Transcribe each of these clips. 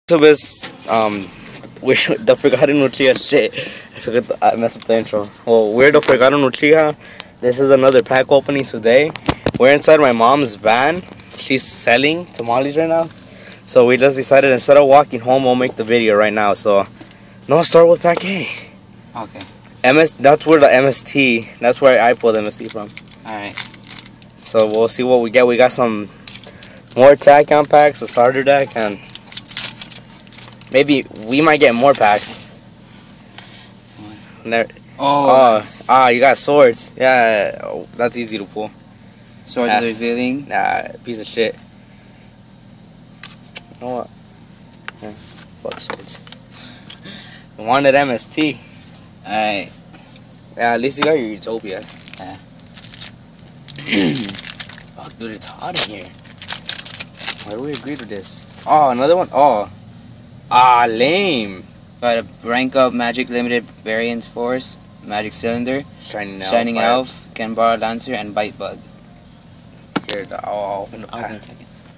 So is the Forgotten Nutria shit. I messed up the intro. Well, we're the Forgotten Nutria. This is another pack opening today. We're inside my mom's van. She's selling tamales right now. So we just decided instead of walking home, we'll make the video right now. So, no, start with pack A. Okay. That's where the MST. That's where I pulled MST from. All right. So we'll see what we get. We got some more tachyon packs, a starter deck, and maybe we might get more packs. Oh, you got swords. Yeah, that's easy to pull. Swords of the Revealing. Nah, piece of shit. You know what? Yeah, fuck swords. I wanted MST. Alright. Yeah, at least you got your Utopia. Yeah. Fuck, dude, it's hot in here. Why do we agree to this? Oh, another one? Oh. Lame. Got a rank up Magic Limited Variance Force, Magic Cylinder, Shining Elf, Genbara Lancer, and Bite Bug. Here, I'll open the pack.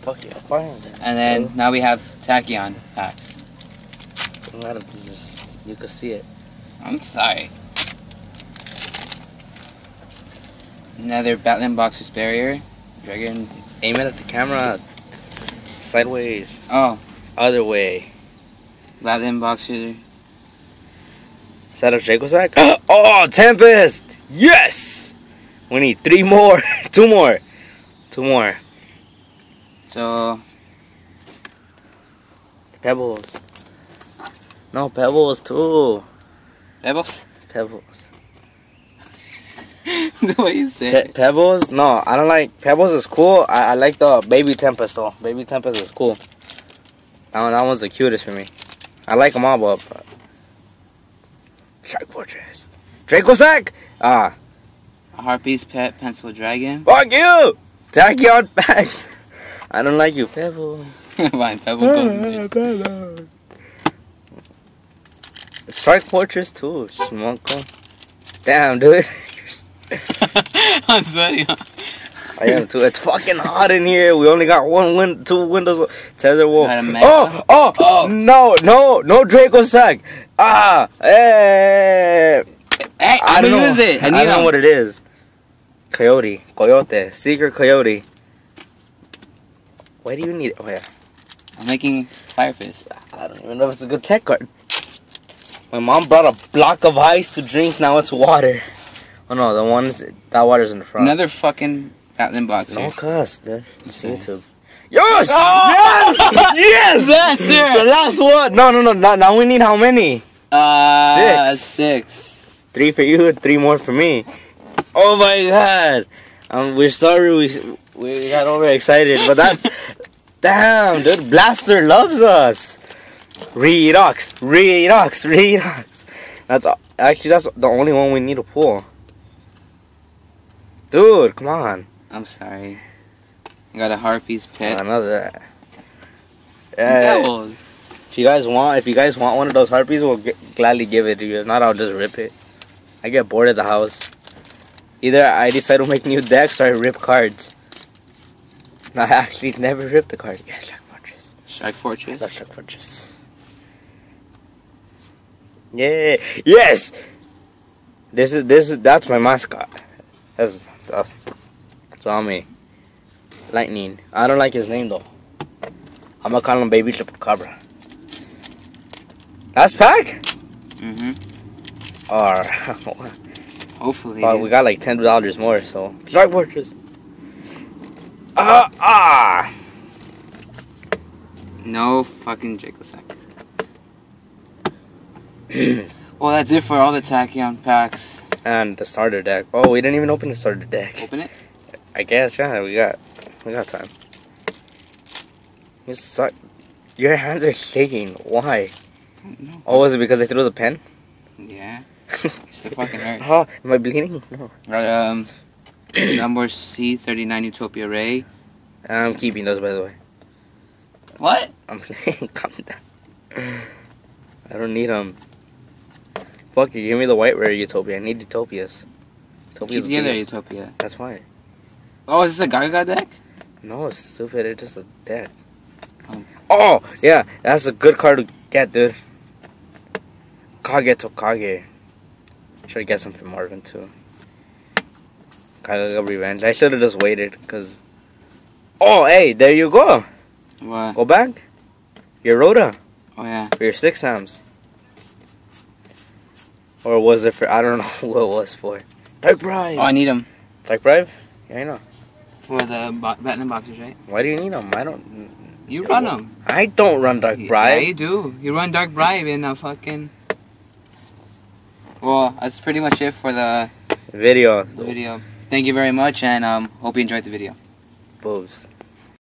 Fuck yeah, fine. And then now we have Tachyon packs. You can see it. I'm sorry. Another Battling Boxer's Barrier, Dragon. Aim it at the camera. Sideways. Oh. Other way. Battling Boxer. Is that a Draco sack? Oh, Tempest! Yes! We need 3 more. 2 more. 2 more. So. Pebbles. No, Pebbles too. Pebbles? Pebbles. The way you say it. Pebbles? No, I don't like. Pebbles is cool. I like the Baby Tempest though. Baby Tempest is cool. That one's the cutest for me. I like them all, but Shark Fortress. Draco Sack! A Harpy's Pet Pencil Dragon. Fuck you! Tachyon packs. I don't like you, Pebbles. Fine, Pebbles goes. Shark Fortress too, Schmunko. Damn, dude. I'm sweaty, huh? I am too. It's fucking hot in here. We only got 2 windows. Tether Wolf. No Draco Sack. Hey, I don't use it. I don't know what it is. Coyote, Secret Coyote. Why do you need it? Oh yeah. I'm making Fire Fist. I don't even know if it's a good tech card. My mom brought a block of ice to drink. Now it's water. Oh no, that water's in the front. Another fucking Battling Boxer. No cuss, dude. It's YouTube. Yes! Oh! Yes! Yes! The last one! No. Now we need how many? 6. 3 for you, 3 more for me. Oh my god! We're sorry we got overexcited, but that... Damn, dude. Blaster loves us! Redox. That's the only one we need to pull. Dude, come on. I'm sorry. I got a Harpy's Pet. Another. If you guys want one of those Harpies, we'll gladly give it to you. If not, I'll just rip it. I get bored at the house. Either I decide to make new decks or I rip cards. No, I actually never ripped the card. Yeah, Shark Fortress. Shark Fortress? That's Shark Fortress. Yeah. Yes! That's my mascot. That's on me. Lightning. I don't like his name though. I'm gonna call him Baby Chupacabra. Last pack? Or hopefully. Well, we got like $10 more, so Shark Fortress. No fucking Draco Sack. Well, that's it for all the Tachyon packs. And the starter deck. Oh, we didn't even open the starter deck. Open it? I guess, yeah, we got time. Your hands are shaking. Why? No. Oh, was it because I threw the pen? Yeah. It still fucking hurts. Oh, am I bleeding? No. Got number C39 Utopia Ray. I'm keeping those, by the way. What? I'm playing. Calm down. I don't need them. Fuck you, give me the white rare Utopia. I need Utopias. Keep the other Utopia. That's why. Oh, is this a Gaga deck? No, it's stupid. It's just a deck. Oh, yeah, that's a good card to get, dude. Kage Tokage. Should get some from Marvin, too. Kage Revenge. I should have just waited, because... Oh, hey, there you go. What? Go back. Your Rhoda. Oh, yeah. For your 6 Sams. Or was it for... I don't know what it was for. Dark Bribe. Oh, I need them. Dark Bribe? Yeah, I know. For the Batman boxes, right? Why do you need them? I don't... You run them. I don't run Dark Bribe. Yeah, you do. You run Dark Bribe in a fucking... Well, that's pretty much it for the video. video. Thank you very much, and hope you enjoyed the video. Boobs.